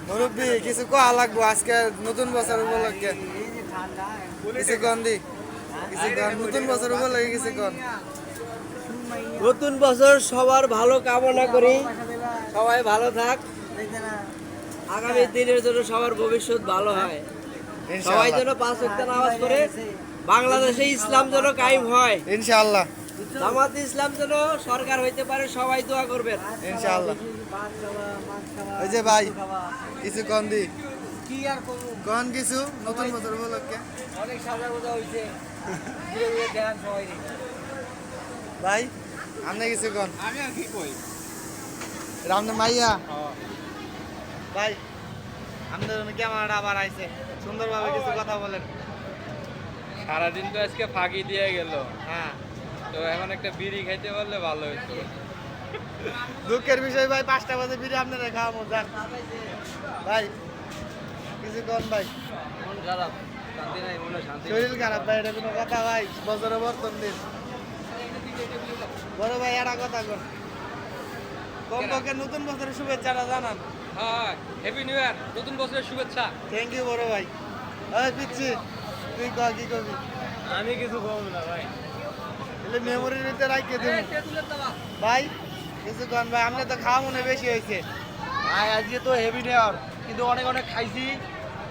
মুরব্বী কিছু কোয়া লাগবো আজকে নতুন বছর উপলক্ষে, কিছু গন্ধি কিছু নতুন বছর উপলক্ষে কিছু কন। নতুন বছর সবার ভালো কামনা করি, সবাই ভালো থাক, আগামী দিনের জন্য সবার ভবিষ্যৎ ভালো হয়, সবাই যেন 5 ওয়াক্ত নামাজ পড়ে, বাংলাদেশে ইসলাম যেন কায়েম হয় ইনশাআল্লাহ, জামাত ইসলাম যেন সরকার হইতে পারে, সবাই দোয়া করবেন ইনশাআল্লাহ। ওই যে ভাই কিছু কন দি কি আর কন কিছু নতুন বছর উপলক্ষে। অনেক সাজা গোজা হইছে, দেখান সবাই। ভাই আপনি কিছু কন। আমি আর কি কই, রামনে মাইয়া ভাই আমাদের ক্যামেরাটা আবার আইছে, সুন্দরভাবে কিছু কথা বলেন। সারাদিন তো আজকে ফাঁকি দিয়ে গেল, হ্যাঁ তো এখন একটা বিড়ি খাইতে পারলে ভালো হতো। দুঃখের বিষয় ভাই, 5টা বাজে বিড়ি আপনারা খাওয়াবো যান। ভাই কিছু কন ভাই। মন খারাপ, শান্তি নাই, মনে শান্তি নাই। শরীর খারাপ ভাই, এটা কোনো কথা ভাই? বছরে প্রথম দিন বড় ভাই একটা কথা কন, কমপক্ষে নতুন বছরের শুভেচ্ছাটা জানান। হ্যাঁ, হ্যাপি নিউ ইয়ার, নতুন বছরের শুভেচ্ছা। থ্যাংক ইউ বড় ভাই। ওই পিচ্ছি তুই কয় কি করবি? আমি কিছু কম না ভাই। এলে মেমোরির ভিতরে রাখিয়ে দেব ভাই। কিছু কন ভাই, আপনি তো খাওয়া মনে বেশি হয়েছে। ভাই আজকে তো হেভি নেওয়ার, কিন্তু অনেক অনেক খাইছি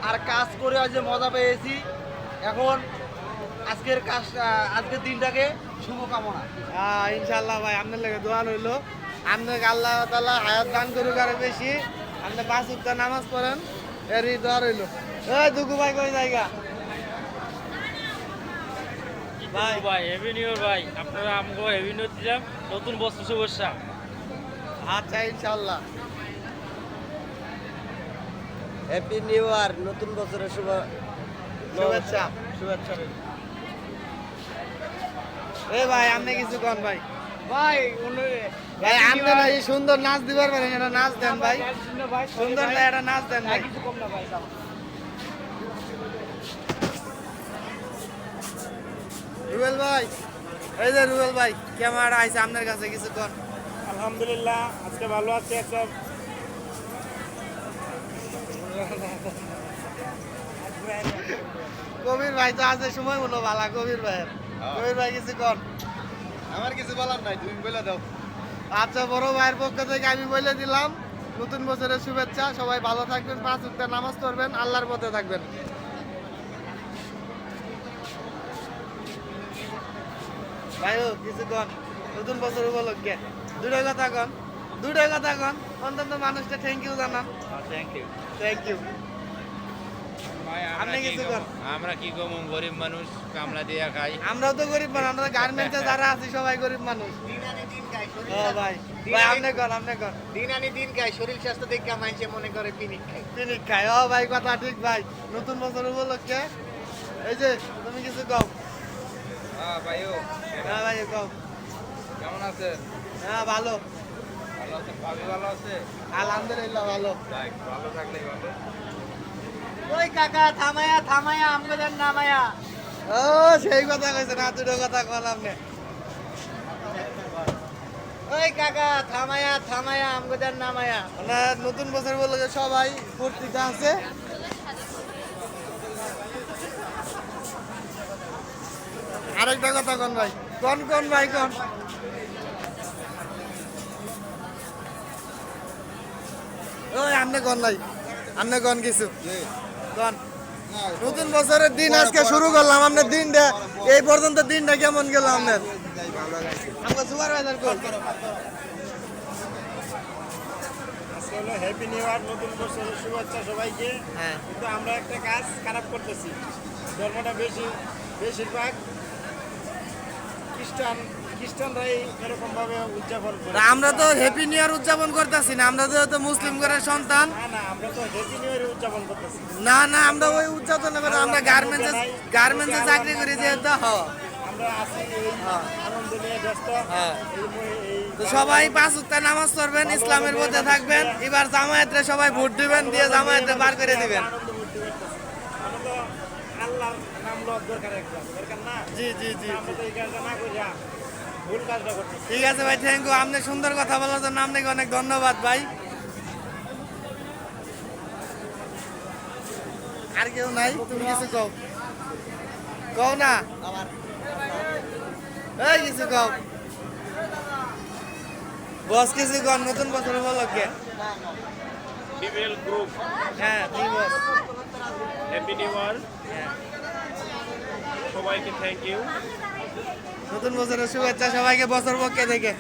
আর কাজ করে আজ যে মজা পেয়েছি। এখন আজকের দিনটাকে শুভকামনা। ইনশাল্লাহ ভাই, আপনার লাগে দোয়া রইলো, আপনাকে আল্লাহ তাআলা হায়াত দান করুক আরো বেশি, আপনি 5 ওয়াক্ত নামাজ পড়েন, এরই দোয়া রইলো। এই দুগু ভাই কই জায়গা ভাই? ভাই হ্যাপি নিউ ইয়ার ভাই, আপনারা আমাকে হ্যাপি নিউ ইয়ার দিলাম, নতুন বছর শুভেচ্ছা। আচ্ছা ইনশাল্লাহ। হ্যাপি নিউ ইয়ার, নতুন বছরের শুভেচ্ছা। শুভেচ্ছা। এ ভাই আপনি কিছু কন ভাই। ভাই ভাই আপনি না এই সুন্দর নাচ দিবার পারেন, এটা নাচ দেন ভাই, সুন্দর না এটা নাচ দেন ভাই। কিছু কম না ভাই। রুবেল ভাই, এই যে রুবেল ভাই ক্যামেরা আইছে আপনার কাছে, কিছু কন। আলহামদুলিল্লাহ, আজকে ভালো আছি। একটা কবির ভাই তো আছে, সময় হলো ভালা কবির ভাইয়ের। কবির ভাই কিছু কন। আমার কিছু বলার নাই, তুমি বলে দাও। আচ্ছা বড় ভাইয়ের পক্ষ থেকে আমি বলে দিলাম নতুন বছরের শুভেচ্ছা, সবাই ভালো থাকবেন, 5 ওয়াক্ত নামাজ পড়বেন, আল্লাহর পথে থাকবেন। ভাইও কিছু কন নতুন বছর উপলক্ষে, দুটো কথা কন, দুটো কথা কন, অন্তত মানুষটা থ্যাংক ইউ জানান। Thank you. Thank you. আপনি কিছু কন। আমরা কি কম, গরিব মানুষ, কামলা দিয়া খাই। আমরাও তো গরিব মানুষ, আমরা গার্মেন্টসে যারা আছি সবাই গরিব মানুষ। ও ভাই, ভাই আপনি কন, আপনি কন। দিন আনি দিন খাই, শরীর স্বাস্থ্য দেখে মাইছে মনে করে পিনিক খাই। পিনিক খায়, ও ভাই কথা ঠিক ভাই। নতুন বছর উপলক্ষে এই যে তুমি কিছু কও। হ্যাঁ ভাইও, হ্যাঁ ভাই কও। কেমন আছে? হ্যাঁ ভালো, ভালো আছে, ভাবি ভালো আছে? আলহামদুলিল্লাহ ভালো। যাক, ভালো থাকলেই ভালো। ওই কাকা থামায়া থামায়া আমগদের নামায়া। ও সেই কথা কইছে না, দুটো কথা কলাম না। ওই কাকা থামায়া থামায়া আমগদের নামায়া। মানে নতুন বছর বলে সবাই ফুর্তিতে আছে। আরেকটা কথা কন ভাই, কন কন ভাই কন। ওই আমনে কন ভাই, আমনে কন কিছু কন। নতুন বছরের দিন আজকে শুরু করলাম, আপনার দিনটা এই পর্যন্ত দিনটা কেমন গেল আপনার? আমাকে সুপারভাইজার কল। আজকে হলো হ্যাপি নিউ ইয়ার, নতুন বছরের শুভেচ্ছা সবাইকে। হ্যাঁ কিন্তু আমরা একটা কাজ খারাপ করতেছি, ধর্মটা বেশিরভাগ খ্রিস্টানরাই এরকম ভাবে উদযাপন করে। আমরা তো হ্যাপি নিউ ইয়ার উদযাপন করতেছি না, আমরা তো মুসলিম ঘরের সন্তান। না না, আমরা তো হ্যাপি নিউ ইয়ার উদযাপন করতেছি। না না, আমরা ওই উদযাপন না, আমরা গার্মেন্টসে চাকরি করি যেহেতু। আমরা আছি এই আনন্দ নিয়ে ব্যস্ত। হ্যাঁ। এই তো সবাই 5 ওয়াক্ত নামাজ পড়বেন, ইসলামের পথে থাকবেন। এবার জামায়াতে সবাই ভোট দিবেন, দিয়ে জামায়াতে বার করে দিবেন। আনন্দ করতে পারতেছি। আমরা তো আল্লাহর নাম লওয়ার দরকার, একটা দরকার না। জি জি জি। আমরা তো এই কাজটা না করি, ভুল কাজটা করতেছি। ঠিক আছে ভাই, থ্যাংক ইউ। আপনি সুন্দর কথা বলার জন্য আপনাকে অনেক ধন্যবাদ ভাই। আর কেউ নাই? তুমি কিছু কও, কও না, এই কিছু কও। বস কিছু কর, নতুন বছর উপলক্ষে। ডিভিএল গ্রুপ হ্যাঁ, জি বস। হ্যাপি নিউ ইয়ার, হ্যাঁ। সবাইকে থ্যাংক ইউ। নতুন বছরের শুভেচ্ছা সবাইকে বছর পক্ষে থেকে।